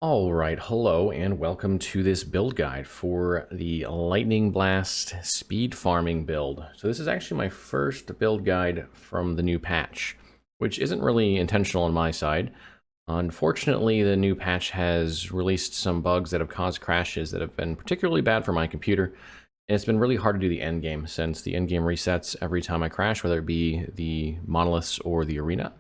All right, hello and welcome to this build guide for the Lightning Blast speed farming build. So this is actually my first build guide from the new patch, which isn't really intentional on my side. Unfortunately, the new patch has released some bugs that have caused crashes that have been particularly bad for my computer. And it's been really hard to do the end game since the end game resets every time I crash, whether it be the monoliths or the arena.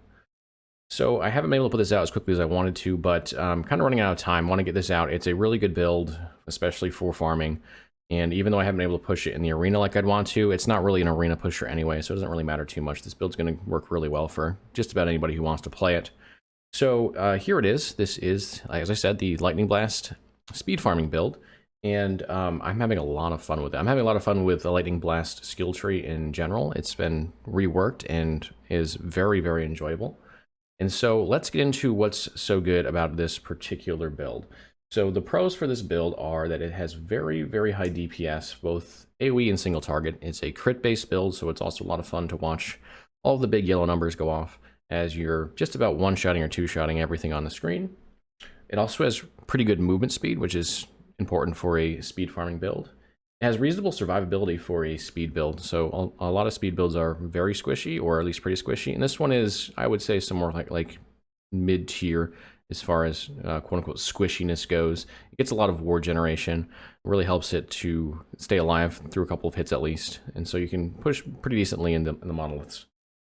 So I haven't been able to put this out as quickly as I wanted to, but I'm kind of running out of time. I want to get this out. It's a really good build, especially for farming. And even though I haven't been able to push it in the arena like I'd want to, it's not really an arena pusher anyway, so it doesn't really matter too much. This build's going to work really well for just about anybody who wants to play it. So here it is. This is, as I said, the Lightning Blast speed farming build. And I'm having a lot of fun with it. I'm having a lot of fun with the Lightning Blast skill tree in general. It's been reworked and is very, very enjoyable. And so let's get into what's so good about this particular build. So the pros for this build are that it has very, very high DPS, both AoE and single target. It's a crit-based build, so it's also a lot of fun to watch all of the big yellow numbers go off as you're just about one-shotting or two-shotting everything on the screen. It also has pretty good movement speed, which is important for a speed farming build. It has reasonable survivability for a speed build, so a lot of speed builds are very squishy, or at least pretty squishy, and this one is, I would say, somewhere like mid-tier as far as quote-unquote squishiness goes. It gets a lot of ward generation, it really helps it to stay alive through a couple of hits at least, and so you can push pretty decently in the monoliths.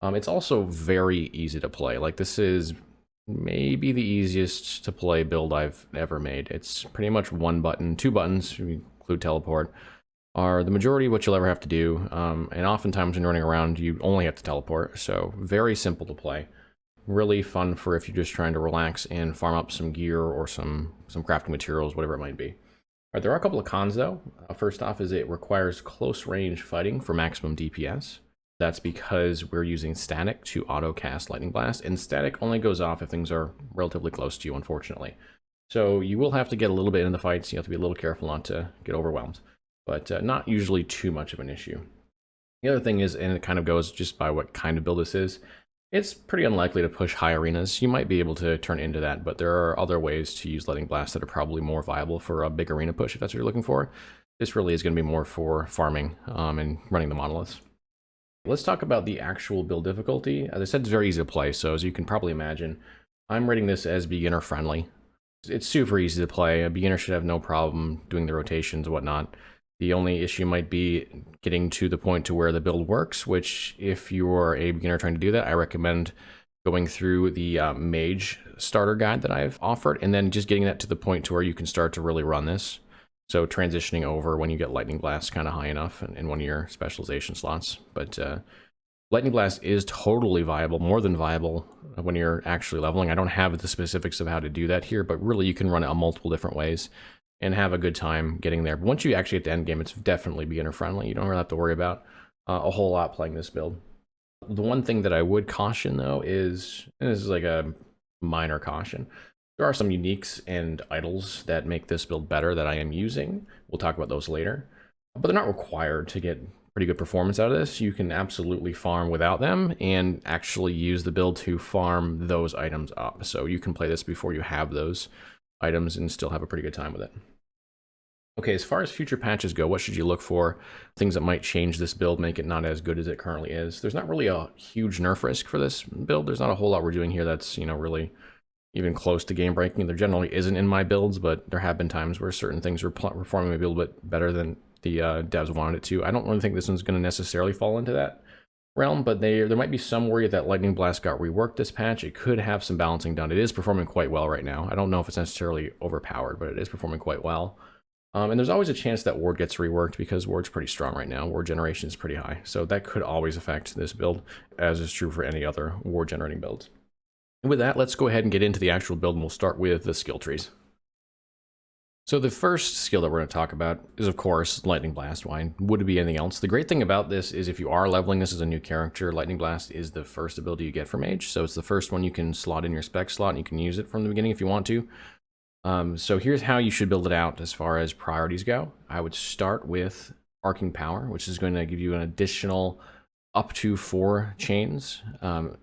It's also very easy to play. Like, this is maybe the easiest to play build I've ever made. It's pretty much one button, two buttons, if you include teleport, are the majority of what you'll ever have to do, and oftentimes when you're running around, you only have to teleport, so very simple to play. Really fun for if you're just trying to relax and farm up some gear or some crafting materials, whatever it might be. All right, there are a couple of cons though. First off is it requires close range fighting for maximum DPS. That's because we're using static to auto cast Lightning Blast, and static only goes off if things are relatively close to you, unfortunately. So you will have to get a little bit in the fights, you have to be a little careful not to get overwhelmed, but not usually too much of an issue. The other thing is, and it kind of goes just by what kind of build this is, it's pretty unlikely to push high arenas. You might be able to turn into that, but there are other ways to use Lightning Blast that are probably more viable for a big arena push if that's what you're looking for. This really is going to be more for farming and running the monoliths. Let's talk about the actual build difficulty. As I said, it's very easy to play, so as you can probably imagine, I'm rating this as beginner friendly. It's super easy to play. A beginner should have no problem doing the rotations and whatnot. The only issue might be getting to the point to where the build works, which if you're a beginner trying to do that, I recommend going through the mage starter guide that I've offered, and then just getting that to the point to where you can start to really run this. So transitioning over when you get Lightning Blast kind of high enough in one of your specialization slots. But Lightning Blast is totally viable, more than viable when you're actually leveling. I don't have the specifics of how to do that here, but really you can run it on multiple different ways and have a good time getting there. But once you actually get to end game, it's definitely beginner friendly. You don't really have to worry about a whole lot playing this build. The one thing that I would caution though is, and this is like a minor caution, there are some uniques and idols that make this build better that I am using. We'll talk about those later, but they're not required to get pretty good performance out of this. You can absolutely farm without them and actually use the build to farm those items up. So you can play this before you have those items and still have a pretty good time with it. Okay, as far as future patches go, what should you look for? Things that might change this build, make it not as good as it currently is. There's not really a huge nerf risk for this build. There's not a whole lot we're doing here that's, really even close to game breaking. There generally isn't in my builds, but there have been times where certain things were performing maybe a little bit better than the devs wanted it to. I don't really think this one's going to necessarily fall into that realm, but there might be some worry that Lightning Blast got reworked this patch. It could have some balancing done. It is performing quite well right now. I don't know if it's necessarily overpowered, but it is performing quite well. And there's always a chance that ward gets reworked because ward's pretty strong right now. Ward generation is pretty high, so that could always affect this build, as is true for any other ward generating builds. And with that, let's go ahead and get into the actual build, and we'll start with the skill trees. So the first skill that we're going to talk about is, of course, Lightning Blast. Why would it be anything else? The great thing about this is if you are leveling this as a new character, Lightning Blast is the first ability you get from Mage. So it's the first one you can slot in your spec slot, and you can use it from the beginning if you want to. So here's how you should build it out as far as priorities go. I would start with Arcing Power, which is going to give you an additional up to 4 chains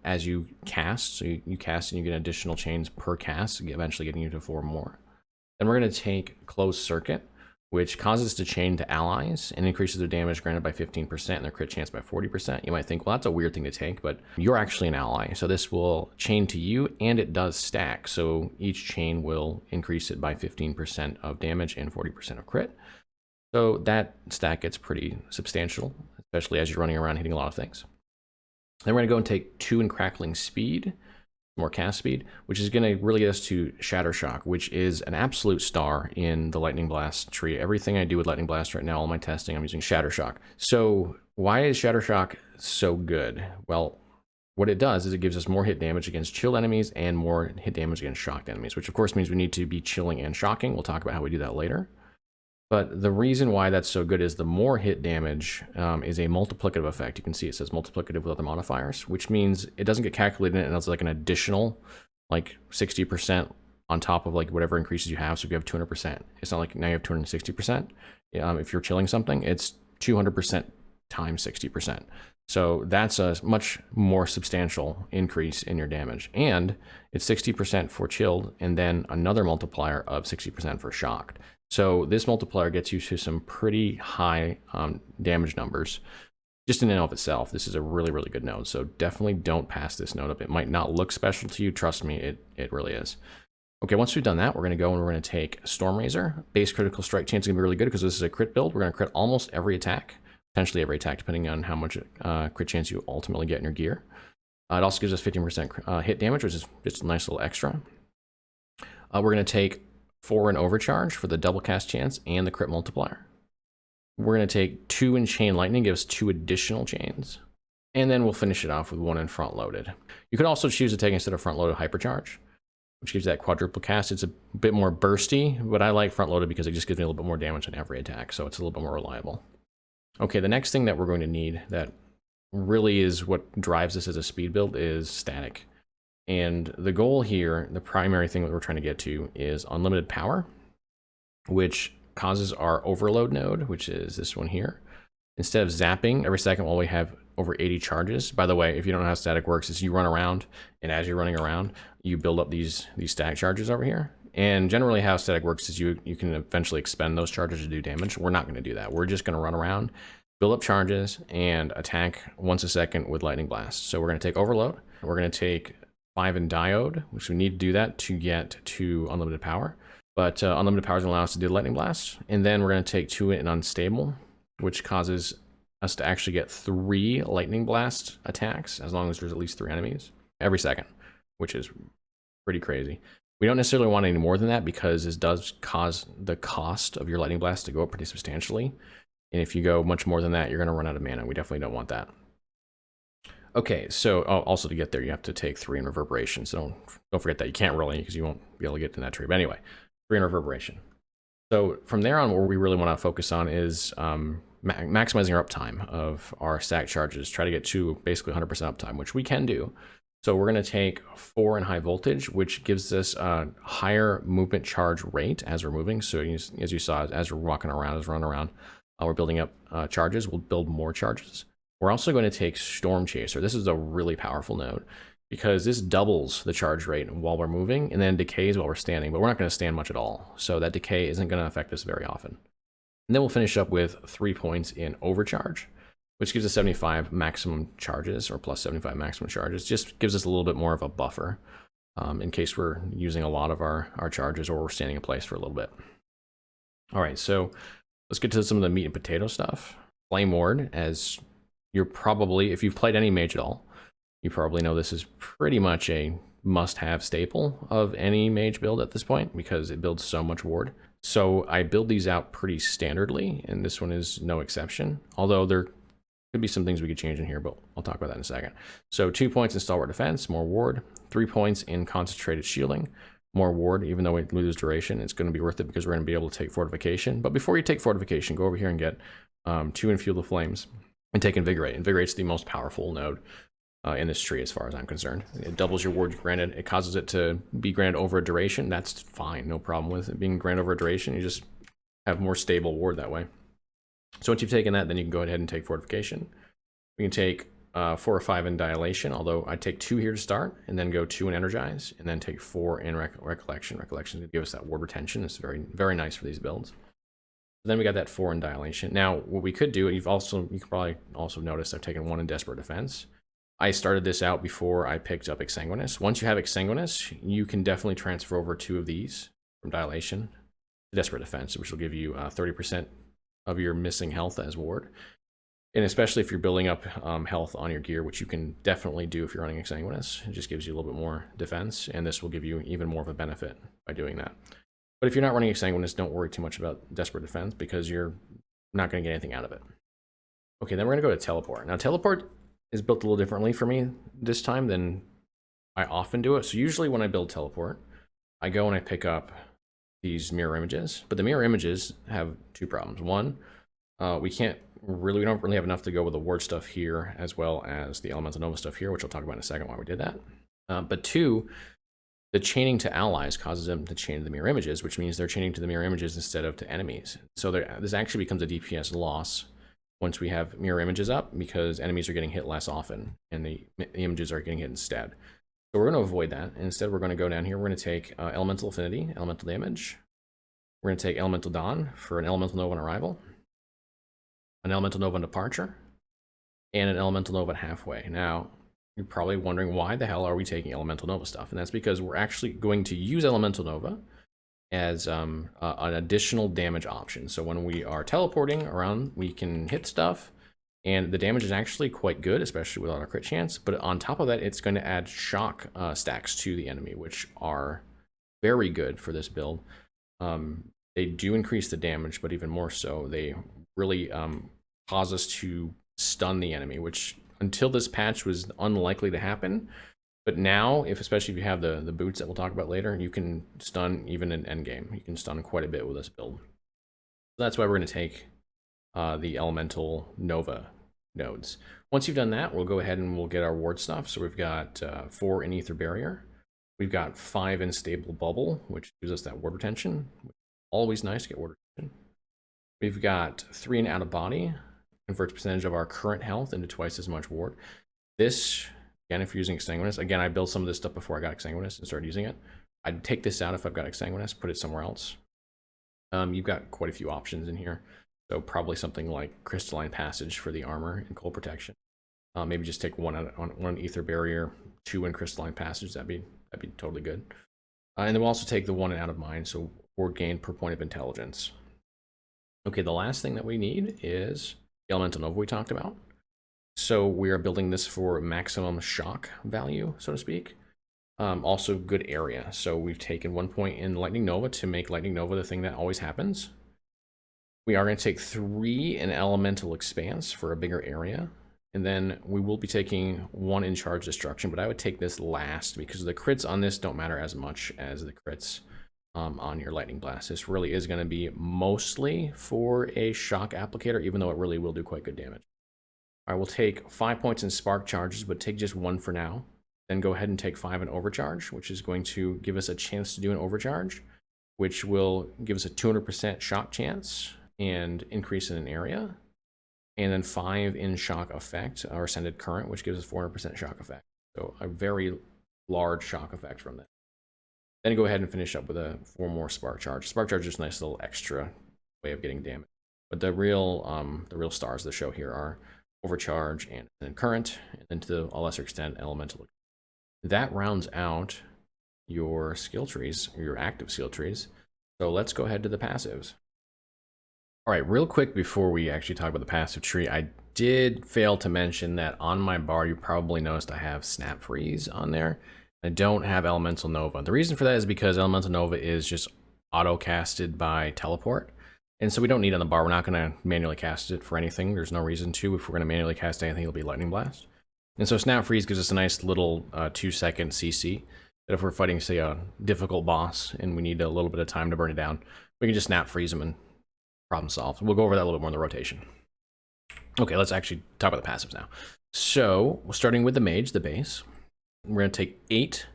as you cast. So you cast and you get additional chains per cast, eventually getting you to 4 more. Then we're going to take Closed Circuit, which causes us to chain to allies and increases their damage granted by 15% and their crit chance by 40%. You might think, well, that's a weird thing to take, but you're actually an ally. So this will chain to you, and it does stack. So each chain will increase it by 15% of damage and 40% of crit. So that stack gets pretty substantial, especially as you're running around hitting a lot of things. Then we're going to go and take 2 in Crackling Speed, more cast speed, which is going to really get us to Shatter Shock, which is an absolute star in the Lightning Blast tree. Everything I do with Lightning Blast right now, all my testing, I'm using Shatter Shock. So why is Shatter Shock so good? Well, what it does is it gives us more hit damage against chilled enemies and more hit damage against shocked enemies, which of course means we need to be chilling and shocking. We'll talk about how we do that later. But the reason why that's so good is the more hit damage is a multiplicative effect. You can see it says multiplicative with other modifiers, which means it doesn't get calculated in it, and it's like an additional like 60% on top of like whatever increases you have. So if you have 200%, it's not like now you have 260%. If you're chilling something, it's 200% times 60%. So that's a much more substantial increase in your damage. And it's 60% for chilled, and then another multiplier of 60% for shocked. So this multiplier gets you to some pretty high damage numbers just in and of itself. This is a really, really good node. So definitely don't pass this node up. It might not look special to you. Trust me, it really is. Okay, once we've done that, we're going to go and we're going to take Stormrazor. Base critical strike chance is going to be really good because this is a crit build. We're going to crit almost every attack, potentially every attack, depending on how much crit chance you ultimately get in your gear. It also gives us 15% hit damage, which is just a nice little extra. We're going to take 4 in Overcharge for the double cast chance and the crit multiplier. We're going to take 2 in Chain Lightning, give us 2 additional chains. And then we'll finish it off with 1 in Front Loaded. You could also choose to take instead of Front Loaded Hypercharge, which gives that quadruple cast. It's a bit more bursty, but I like Front Loaded because it just gives me a little bit more damage on every attack, so it's a little bit more reliable. Okay, the next thing that we're going to need that really is what drives this as a speed build is static. And the goal here, the primary thing that we're trying to get to is unlimited power, which causes our overload node, which is this one here. Instead of zapping every second while we have over 80 charges. By the way, if you don't know how static works, is you run around, and as you're running around, you build up these static charges over here. And generally how static works is you can eventually expend those charges to do damage. We're not going to do that. We're just going to run around, build up charges, and attack once a second with Lightning Blast. So we're going to take Overload. We're going to take 5 in Diode, which we need to do that to get to unlimited power. But unlimited power is going to allow us to do Lightning Blast. And then we're going to take 2 in Unstable, which causes us to actually get 3 Lightning Blast attacks, as long as there's at least 3 enemies every second, which is pretty crazy. We don't necessarily want any more than that because this does cause the cost of your Lightning Blast to go up pretty substantially. And if you go much more than that, you're going to run out of mana. We definitely don't want that. Okay, so also to get there, you have to take 3 in Reverberation. So don't forget that. You can't roll any because you won't be able to get to that tree. But anyway, 3 in Reverberation. So from there on, what we really want to focus on is maximizing our uptime of our stack charges. Try to get to basically 100% uptime, which we can do. So we're going to take 4 in High Voltage, which gives us a higher movement charge rate as we're moving. So as you saw, as we're walking around, as we're running around, we're building up charges. We'll build more charges. We're also going to take Storm Chaser. This is a really powerful node because this doubles the charge rate while we're moving and then decays while we're standing, but we're not going to stand much at all. So that decay isn't going to affect us very often. And then we'll finish up with 3 points in Overcharge, which gives us 75 maximum charges or plus 75 maximum charges. Just gives us a little bit more of a buffer in case we're using a lot of our charges or we're standing in place for a little bit. All right, so let's get to some of the meat and potato stuff. Flame Ward, as you're probably, if you've played any mage at all, you probably know this is pretty much a must-have staple of any mage build at this point because it builds so much ward. So I build these out pretty standardly, and this one is no exception, although there could be some things we could change in here, but I'll talk about that in a second. So 2 points in Stalwart Defense, more ward. 3 points in Concentrated Shielding, more ward. Even though we lose duration, it's going to be worth it because we're going to be able to take Fortification. But before you take Fortification, go over here and get 2 in Fuel the Flames and take Invigorate. Invigorate's the most powerful node in this tree as far as I'm concerned. It doubles your ward granted. It causes it to be granted over a duration. That's fine, no problem with it being granted over a duration. You just have more stable ward that way. So once you've taken that, then you can go ahead and take Fortification. We can take 4 or 5 in dilation, although I take 2 here to start, and then go 2 in energize, and then take 4 in recollection. Recollection to give us that ward retention. It's very, very nice for these builds. Then we got that 4 in dilation. Now, what we could do, you can probably also notice I've taken 1 in desperate defense. I started this out before I picked up exsanguinous. Once you have exsanguinous, you can definitely transfer over 2 of these from dilation to desperate defense, which will give you 30% of your missing health as ward. And especially if you're building up health on your gear, which you can definitely do if you're running exsanguinous. It just gives you a little bit more defense, and this will give you even more of a benefit by doing that. But if you're not running exsanguinous, don't worry too much about desperate defense because you're not going to get anything out of it. Okay, then we're going to go to teleport. Now, teleport is built a little differently for me this time than I often do it. So usually when I build teleport, I go and I pick up these mirror images, but the mirror images have 2 problems. One, we don't really have enough to go with the ward stuff here as well as the elemental nova stuff here, which I'll talk about in a second why we did that. But 2, the chaining to allies causes them to chain to the mirror images, which means they're chaining to the mirror images instead of to enemies. So this actually becomes a DPS loss once we have mirror images up, because enemies are getting hit less often and the images are getting hit instead. So we're going to avoid that. And instead, we're going to go down here. We're going to take elemental affinity, elemental damage. We're going to take elemental dawn for an elemental nova on arrival, an elemental nova on departure, and an elemental nova halfway. Now, you're probably wondering why the hell are we taking elemental nova stuff? And that's because we're actually going to use elemental nova as an additional damage option. So when we are teleporting around, we can hit stuff, and the damage is actually quite good, especially without our crit chance. But on top of that, it's going to add shock stacks to the enemy, which are very good for this build. They do increase the damage, but even more so, they really cause us to stun the enemy, which until this patch was unlikely to happen. But now, especially if you have the boots that we'll talk about later, you can stun even in endgame. You can stun quite a bit with this build. So that's why we're going to take the elemental nova nodes. Once you've done that, we'll go ahead and we'll get our ward stuff. So we've got 4 in ether barrier. We've got 5 in stable bubble, which gives us that ward retention. Always nice to get ward retention. We've got 3 in out of body. Converts percentage of our current health into twice as much ward. This, again, if you're using exsanguinous, again, I built some of this stuff before I got exsanguinous and started using it. I'd take this out if I've got exsanguinous, put it somewhere else. You've got quite a few options in here. So probably something like crystalline passage for the armor and cold protection. Maybe just take 1 ether barrier, 2 in crystalline passage. That'd be totally good. And then we'll also take the 1 in out of mind, so ward gain per point of intelligence. Okay, the last thing that we need is the elemental nova we talked about. So we are building this for maximum shock value, so to speak. Also good area. So we've taken 1 point in lightning nova to make lightning nova the thing that always happens. We are going to take 3 in elemental expanse for a bigger area. And then we will be taking 1 in charge destruction, but I would take this last because the crits on this don't matter as much as the crits on your lightning blast. This really is going to be mostly for a shock applicator, even though it really will do quite good damage. I will take 5 points in spark charges, but take just 1 for now. Then go ahead and take 5 in overcharge, which is going to give us a chance to do an overcharge, which will give us a 200% shock chance and increase in an area. And then 5 in shock effect or ascended current, which gives us 400% shock effect. So a very large shock effect from that. Then go ahead and finish up with 4 more spark charge. Spark charge is a nice little extra way of getting damage. But the real stars of the show here are overcharge and then current, and then to a lesser extent elemental. That rounds out your skill trees, or your active skill trees. So let's go ahead to the passives. All right, real quick before we actually talk about the passive tree, I did fail to mention that on my bar you probably noticed I have snap freeze on there. I don't have elemental nova. The reason for that is because elemental nova is just auto casted by teleport, and so we don't need it on the bar. We're not going to manually cast it for anything. There's no reason to. If we're going to manually cast anything, it'll be lightning blast. And so snap freeze gives us a nice little 2-second CC that if we're fighting, say, a difficult boss and we need a little bit of time to burn it down, we can just snap freeze them and problem solved. We'll go over that a little bit more in the rotation. Okay, let's actually talk about the passives now. So we're starting with the mage, the base. We're going to take 8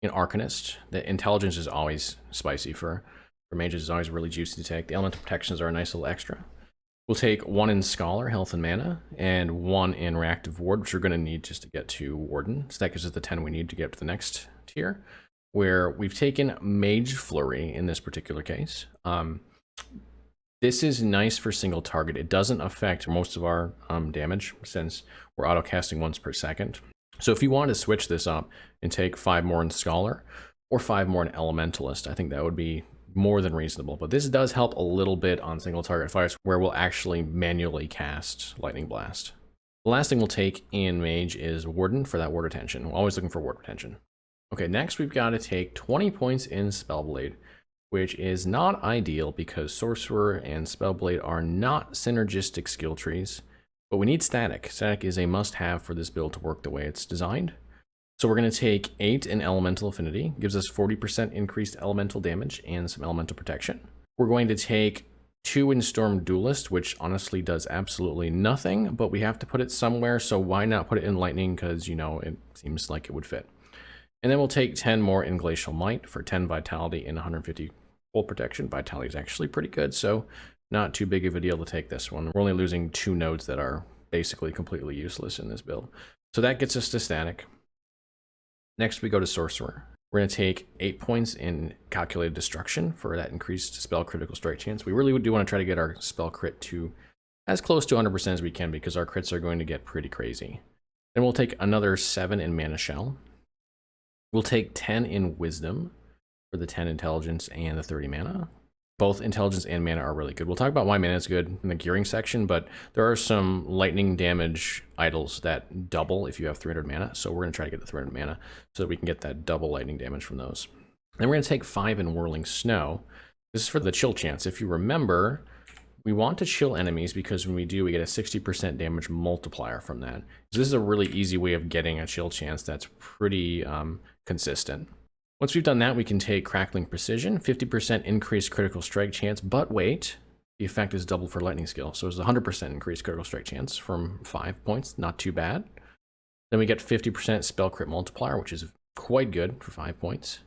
in Arcanist. The intelligence is always spicy for mages. It's always really juicy to take. The elemental protections are a nice little extra. We'll take 1 in Scholar, Health and Mana, and 1 in Reactive Ward, which we're going to need just to get to Warden. So that gives us the 10 we need to get up to the next tier, where we've taken Mage Flurry in this particular case. This is nice for single target. It doesn't affect most of our damage since we're auto-casting once per second. So if you want to switch this up and take 5 more in Scholar or 5 more in Elementalist, I think that would be more than reasonable. But this does help a little bit on single target fights where we'll actually manually cast Lightning Blast. The last thing we'll take in Mage is Warden for that ward retention. We're always looking for ward retention. Okay, next we've got to take 20 points in Spellblade, which is not ideal because Sorcerer and Spellblade are not synergistic skill trees, but we need Static. Static is a must-have for this build to work the way it's designed. So we're going to take 8 in Elemental Affinity, gives us 40% increased elemental damage and some elemental protection. We're going to take 2 in Storm Duelist, which honestly does absolutely nothing, but we have to put it somewhere, so why not put it in Lightning, because, you know, it seems like it would fit. And then we'll take 10 more in Glacial Might for 10 Vitality and 150 full protection. Vitality is actually pretty good, so not too big of a deal to take this one. We're only losing 2 nodes that are basically completely useless in this build. So that gets us to Static. Next we go to Sorcerer. We're going to take 8 points in Calculated Destruction for that increased spell critical strike chance. We really do want to try to get our spell crit to as close to 100% as we can because our crits are going to get pretty crazy. Then we'll take another 7 in Mana Shell. We'll take 10 in Wisdom for the 10 Intelligence and the 30 Mana. Both Intelligence and Mana are really good. We'll talk about why Mana is good in the gearing section, but there are some lightning damage idols that double if you have 300 Mana, so we're going to try to get the 300 Mana so that we can get that double lightning damage from those. Then we're going to take 5 in Whirling Snow. This is for the chill chance. If you remember, we want to chill enemies because when we do, we get a 60% damage multiplier from that. So this is a really easy way of getting a chill chance that's pretty consistent. Once we've done that, we can take Crackling Precision, 50% increased critical strike chance, but wait, the effect is doubled for lightning skill. So it's a 100% increased critical strike chance from 5 points, not too bad. Then we get 50% spell crit multiplier, which is quite good for 5 points.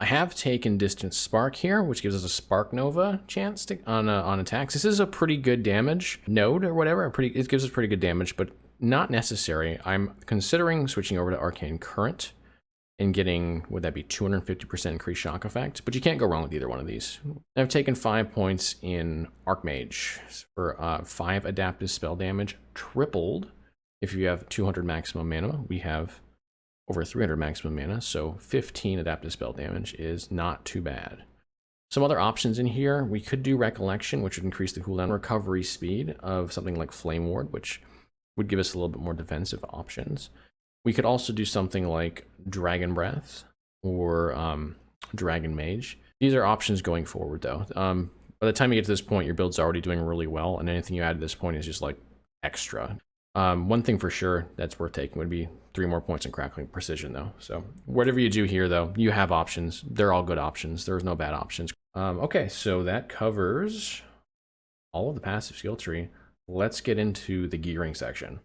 I have taken Distant Spark here, which gives us a Spark Nova chance on attacks. This is a pretty good damage node or whatever. It gives us pretty good damage, but not necessary. I'm considering switching over to Arcane Current and getting, would that be 250% increased shock effect? But you can't go wrong with either one of these. I've taken 5 points in Archmage for 5 adaptive spell damage, tripled. If you have 200 maximum mana, we have over 300 maximum mana, so 15 adaptive spell damage is not too bad. Some other options in here, we could do Recollection, which would increase the cooldown recovery speed of something like Flame Ward, which would give us a little bit more defensive options. We could also do something like Dragon Breath or Dragon Mage. These are options going forward, though. By the time you get to this point, your build's already doing really well, and anything you add at this point is just like extra. One thing for sure that's worth taking would be 3 more points in Crackling Precision, though. So whatever you do here, though, you have options. They're all good options. There's no bad options. Okay, so that covers all of the passive skill tree. Let's get into the gearing section.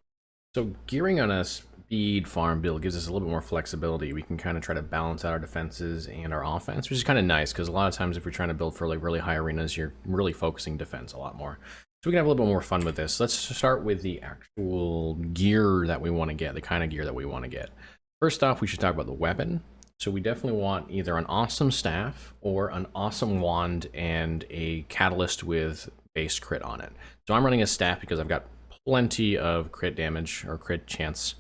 So gearing on a speed farm build gives us a little bit more flexibility. We can kind of try to balance out our defenses and our offense, which is kind of nice because a lot of times if you're trying to build for like really high arenas, you're really focusing defense a lot more. So we can have a little bit more fun with this. Let's start with the actual gear that we want to get, the kind of gear that we want to get. First off, we should talk about the weapon. So we definitely want either an awesome staff or an awesome wand and a catalyst with base crit on it. So I'm running a staff because I've got plenty of crit damage or crit chance.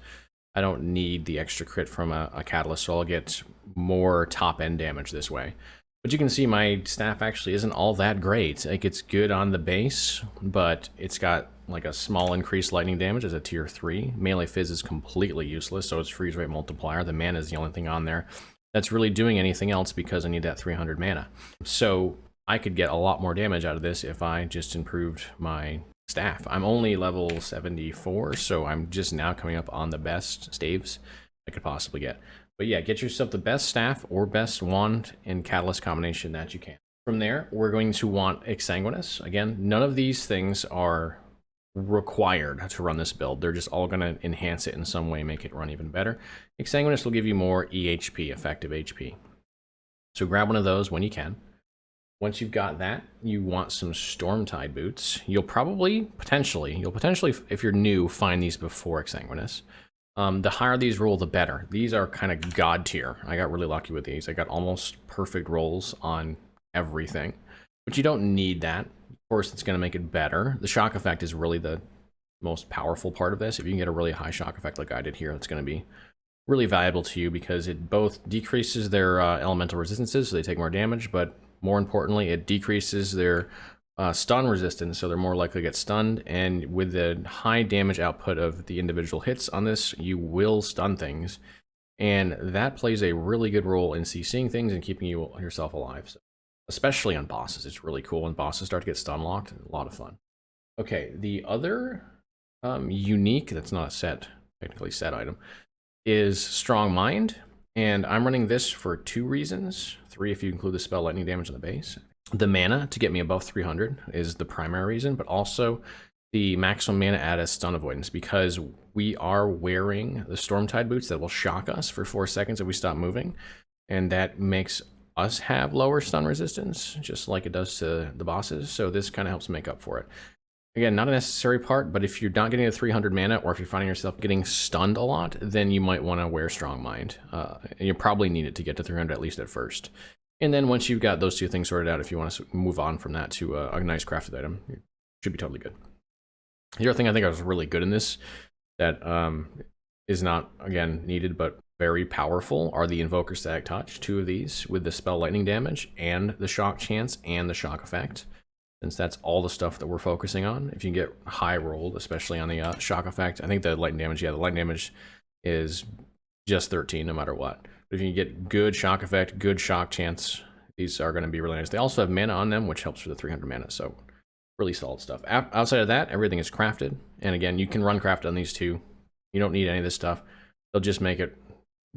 I don't need the extra crit from a catalyst, so I'll get more top end damage this way. But you can see my staff actually isn't all that great. Like, it's good on the base, but it's got like a small increased lightning damage as a tier 3. Melee Fizz is completely useless, so it's freeze rate multiplier. The mana is the only thing on there that's really doing anything else because I need that 300 mana. So I could get a lot more damage out of this if I just improved my staff. I'm only level 74, so I'm just now coming up on the best staves I could possibly get. But yeah, get yourself the best staff or best wand and catalyst combination that you can. From there, we're going to want Exsanguinous. Again, none of these things are required to run this build. They're just all going to enhance it in some way, make it run even better. Exsanguinous will give you more EHP, effective HP. So grab one of those when you can. Once you've got that, you want some Stormtide boots. You'll potentially, if you're new, find these before Exsanguinous. The higher these roll, the better. These are kind of god tier. I got really lucky with these. I got almost perfect rolls on everything, but you don't need that. Of course, it's going to make it better. The shock effect is really the most powerful part of this. If you can get a really high shock effect like I did here, it's going to be really valuable to you because it both decreases their elemental resistances, so they take more damage, but more importantly, it decreases their stun resistance, so they're more likely to get stunned, and with the high damage output of the individual hits on this, you will stun things, and that plays a really good role in CCing things and keeping yourself alive. So, especially on bosses, it's really cool when bosses start to get stun locked. A lot of fun. Okay, the other unique, that's not a technically set item, is Strong Mind, and I'm running this for 2 reasons. 3 if you include the spell lightning damage on the base. The mana to get me above 300 is the primary reason, but also the maximum mana add as stun avoidance, because we are wearing the Stormtide boots that will shock us for 4 seconds if we stop moving, and that makes us have lower stun resistance, just like it does to the bosses, so this kind of helps make up for it. Again, not a necessary part, but if you're not getting to 300 mana, or if you're finding yourself getting stunned a lot, then you might want to wear Strong Mind. And you probably need it to get to 300 at least at first. And then once you've got those 2 things sorted out, if you want to move on from that to a nice crafted item, it should be totally good. The other thing I think I was really good in this that is not, again, needed, but very powerful are the Invoker Static Touch. 2 of these with the spell lightning damage and the shock chance and the shock effect. Since that's all the stuff that we're focusing on. If you get high rolled, especially on the shock effect, I think the lightning damage, the lightning damage is just 13 no matter what. But if you get good shock effect, good shock chance, these are going to be really nice. They also have mana on them, which helps for the 300 mana, so really solid stuff. Outside of that, everything is crafted, and again, you can run craft on these 2. You don't need any of this stuff. They'll just make it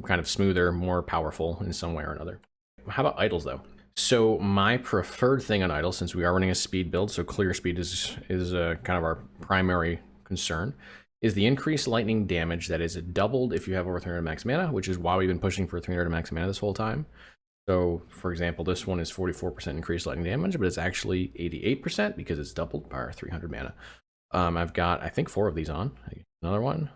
kind of smoother, more powerful in some way or another. How about idols, though? So my preferred thing on idle, since we are running a speed build, so clear speed is kind of our primary concern, is the increased lightning damage that is doubled if you have over 300 max mana, which is why we've been pushing for 300 max mana this whole time. So, for example, this one is 44% increased lightning damage, but it's actually 88% because it's doubled by our 300 mana. I've got, I think, 4 of these on. Another one,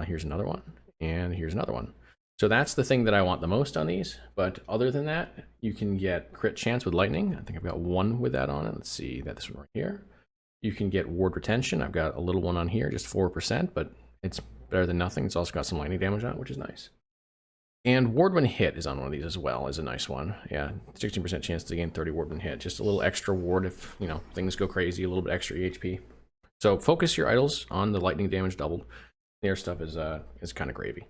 here's another one, and here's another one. So that's the thing that I want the most on these, but other than that, you can get crit chance with lightning. I think I've got 1 with that on it. Let's see, this one right here. You can get ward retention. I've got a little one on here, just 4%, but it's better than nothing. It's also got some lightning damage on it, which is nice. And ward when hit is on one of these as well, is a nice one. Yeah, 16% chance to gain 30 ward when hit. Just a little extra ward if, things go crazy, a little bit extra EHP. So focus your idols on the lightning damage doubled. The air stuff is kind of gravy.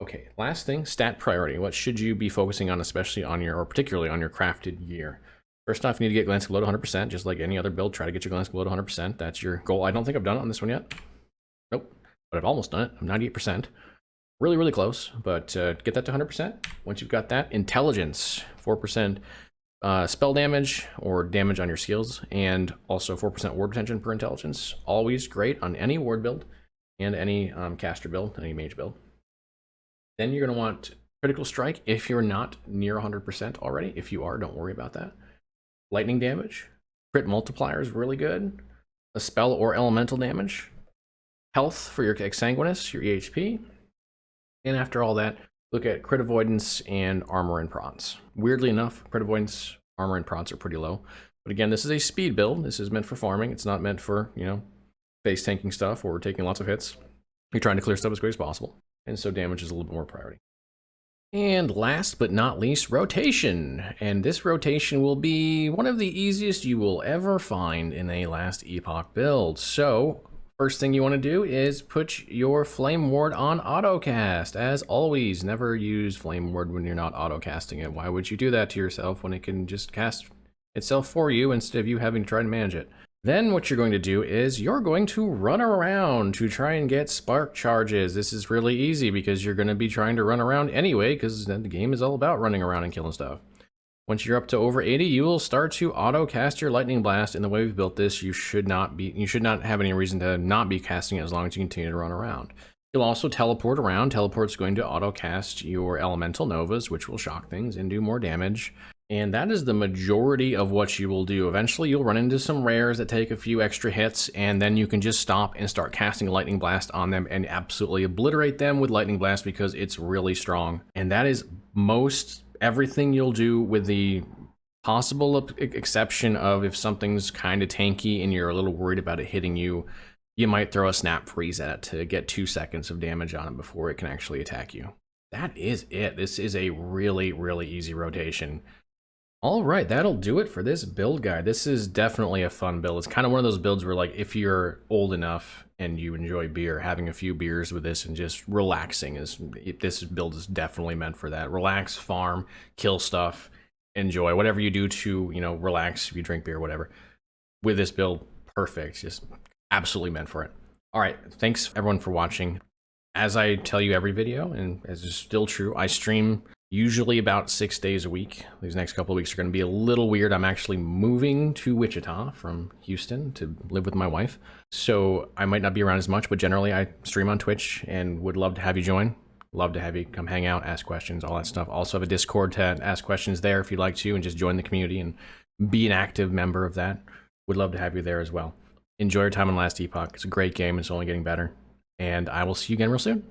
Okay, last thing, stat priority. What should you be focusing on, especially on or particularly on your crafted gear? First off, you need to get glance below to 100%, just like any other build. Try to get your glance below to 100%. That's your goal. I don't think I've done it on this one yet. Nope, but I've almost done it. I'm 98%. Really, really close, but get that to 100%. Once you've got that, intelligence, 4% spell damage or damage on your skills, and also 4% ward retention per intelligence. Always great on any ward build and any caster build, any mage build. Then you're going to want critical strike if you're not near 100% already. If you are, don't worry about that. Lightning damage, crit multiplier is really good. A spell or elemental damage. Health for your Exsanguinous, your EHP. And after all that, look at crit avoidance and armor and procs. Weirdly enough, crit avoidance, armor, and procs are pretty low. But again, this is a speed build. This is meant for farming. It's not meant for, face tanking stuff or taking lots of hits. You're trying to clear stuff as quick as possible. And so damage is a little bit more priority. And last but not least, rotation. And this rotation will be one of the easiest you will ever find in a last Epoch build. So first thing you want to do is put your Flame Ward on autocast. As always, never use Flame Ward when you're not autocasting it. Why would you do that to yourself when it can just cast itself for you instead of you having to try to manage it? Then what you're going to do is you're going to run around to try and get spark charges. This is really easy because you're going to be trying to run around anyway, because the game is all about running around and killing stuff. Once you're up to over 80, you will start to auto cast your lightning blast. And the way we've built this, you should not have any reason to not be casting it as long as you continue to run around. You'll also teleport around. Teleport's going to auto cast your elemental novas, which will shock things and do more damage. And that is the majority of what you will do. Eventually, you'll run into some rares that take a few extra hits, and then you can just stop and start casting Lightning Blast on them and absolutely obliterate them with Lightning Blast because it's really strong. And that is most everything you'll do, with the possible exception of if something's kind of tanky and you're a little worried about it hitting you, you might throw a Snap Freeze at it to get 2 seconds of damage on it before it can actually attack you. That is it. This is a really, really easy rotation. All right, that'll do it for this build guide. This is definitely a fun build. It's kind of one of those builds where, like, if you're old enough and you enjoy beer, having a few beers with this and just relaxing this build is definitely meant for that. Relax, farm, kill stuff, enjoy whatever you do to, you know, relax. If you drink beer, whatever. With this build, perfect. Just absolutely meant for it. All right, thanks everyone for watching. As I tell you every video, and as is still true, I stream usually about 6 days a week. These next couple of weeks are going to be a little weird. I'm actually moving to Wichita from Houston to live with my wife, so I might not be around as much, but generally I stream on Twitch and would love to have you join. Love to have you come hang out, ask questions, all that stuff. Also have a Discord to ask questions there if you'd like to, and just join the community and be an active member of that. Would love to have you there as well. Enjoy your time on Last Epoch. It's a great game. It's only getting better. And I will see you again real soon.